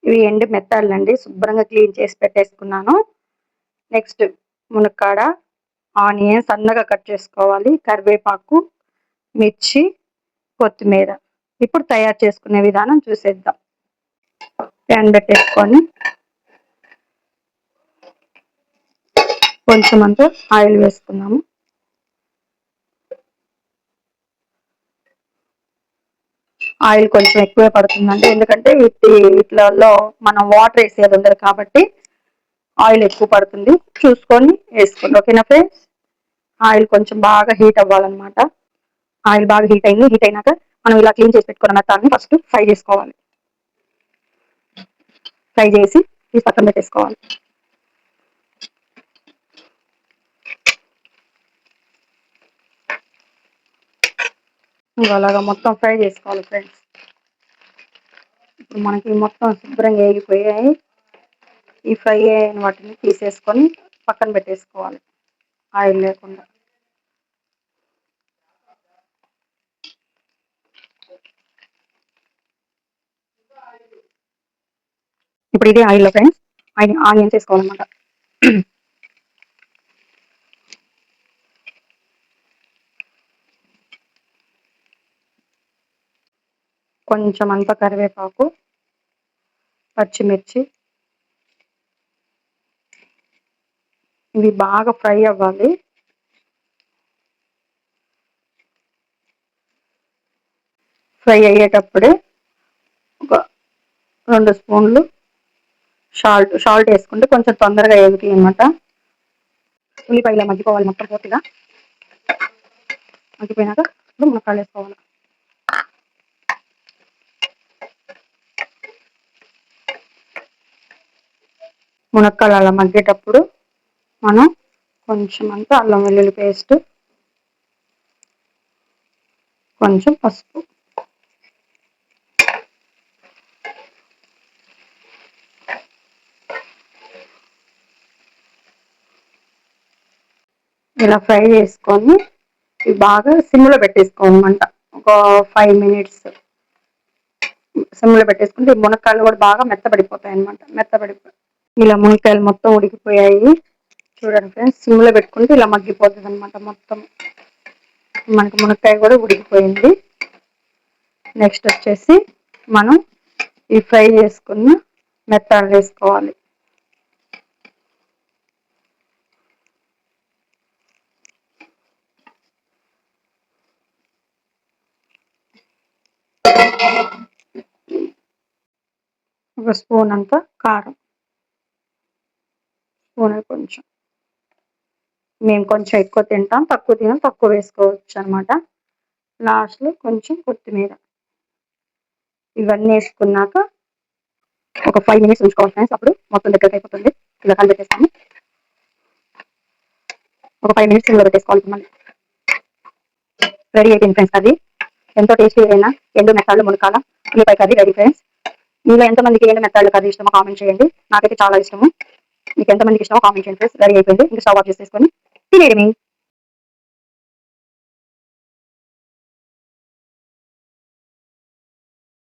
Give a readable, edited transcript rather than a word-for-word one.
ఇవి ఎండు మెత్తాలండి, శుభ్రంగా క్లీన్ చేసి పెట్టేసుకున్నాను. నెక్స్ట్ మునక్కాడ, ఆనియన్ సన్నగా కట్ చేసుకోవాలి, కరివేపాకు, మిర్చి, కొత్తిమీర. ఇప్పుడు తయారు చేసుకునే విధానం చూసేద్దాం. ప్యాన్ పెట్టేసుకొని కొంచెం అంతా ఆయిల్ వేసుకున్నాము. ఆయిల్ కొంచెం ఎక్కువే పడుతుందండి, ఎందుకంటే వీటిలో మనం వాటర్ వేసేది ఉండదు కాబట్టి ఆయిల్ ఎక్కువ పడుతుంది. చూసుకొని వేసుకోండి, ఓకేనా ఫ్రెండ్స్. ఆయిల్ కొంచెం బాగా హీట్ అవ్వాలన్నమాట. ఆయిల్ బాగా హీట్ అయింది. హీట్ అయినాక మనం ఇలా క్లీన్ చేసి పెట్టుకున్న మెత్తాన్ని ఫస్ట్ ఫ్రై చేసుకోవాలి. ఫ్రై చేసి ఈ పక్కన పెట్టేసుకోవాలి. అలాగా మొత్తం ఫ్రై చేసుకోవాలి ఫ్రెండ్స్. ఇప్పుడు మనకి మొత్తం శుభ్రంగా వేగిపోయాయి. ఈ ఫ్రై అయిన వాటిని తీసేసుకొని పక్కన పెట్టేసుకోవాలి, ఆయిల్ లేకుండా. ఇప్పుడు ఇది ఆయిల్లో ఫ్రెండ్స్ ఆనియన్స్ వేసుకోవాలన్నమాట. కొంచెం అంత కరివేపాకు, పచ్చిమిర్చి, ఇవి బాగా ఫ్రై అవ్వాలి. ఫ్రై అయ్యేటప్పుడే ఒక 2 స్పూన్లు సాల్ట్ వేసుకుంటే కొంచెం తొందరగా ఎగుతాయి అన్నమాట. ఉల్లిపాయలు మగ్గిపోవాలి మొత్తం పూర్తిగా. మగ్గిపోయినాక ఇప్పుడు మునక్కాయలు వేసుకోవాలి. మునక్కాయలు అలా మగ్గేటప్పుడు మనం కొంచెం అంతా అల్లం వెల్లుల్లి పేస్ట్, కొంచెం పసుపు, ఇలా ఫ్రై చేసుకొని బాగా సిమ్లో పెట్టేసుకోవాలన్నమాట. ఒక 5 minutes సిమ్లో పెట్టేసుకుంటే మునక్కాయలు కూడా బాగా మెత్తబడిపోతాయి అన్నమాట. ఇలా మునక్కాయలు మొత్తం ఉడికిపోయాయి చూడండి ఫ్రెండ్స్. సిమ్లో పెట్టుకుంటే ఇలా మగ్గిపోతుంది అన్నమాట మొత్తం. మనకి మునక్కాయ కూడా ఉడికిపోయింది. నెక్స్ట్ వచ్చేసి మనం ఈ ఫ్రై చేసుకున్న మెత్తాలు వేసుకోవాలి. ఒక స్పూన్ అంత కారం, స్పూన్ కొంచెం. మేము కొంచెం ఎక్కువ తింటాం, తక్కువ తినాం, తక్కువ వేసుకోవచ్చు అనమాట. లాస్ట్లో కొంచెం కొత్తిమీర. ఇవన్నీ వేసుకున్నాక ఒక 5 minutes ఉంచుకోవాలి ఫ్రెండ్స్. అప్పుడు మొత్తం దగ్గరికి అయిపోతుంది. ఇలా కలిపెట్టేస్తాము. ఒక 5 minutes ఇలా పెట్టేసుకోవాలి. మళ్ళీ రెడీ అయిపోయింది ఫ్రెండ్స్. అది ఎంతో టేస్టీ అయినా ఎండు మెత్తాలు మునక్కాడ ఉల్లిపాయ కర్రీ రెడీ ఫ్రెండ్స్. మీలో ఎంతమందికి ఎండు మెత్తాలు కర్రీ ఇష్టమో కామెంట్ చేయండి. నాకైతే చాలా ఇష్టము. మీకు ఎంతమందికి ఇష్టమో కామెంట్ చేయండి ఫ్రెండ్స్. రెడీ అయిపోయింది. ఇంకా స్టవ్ ఆఫ్ చేసేసుకొని తినేయడమే.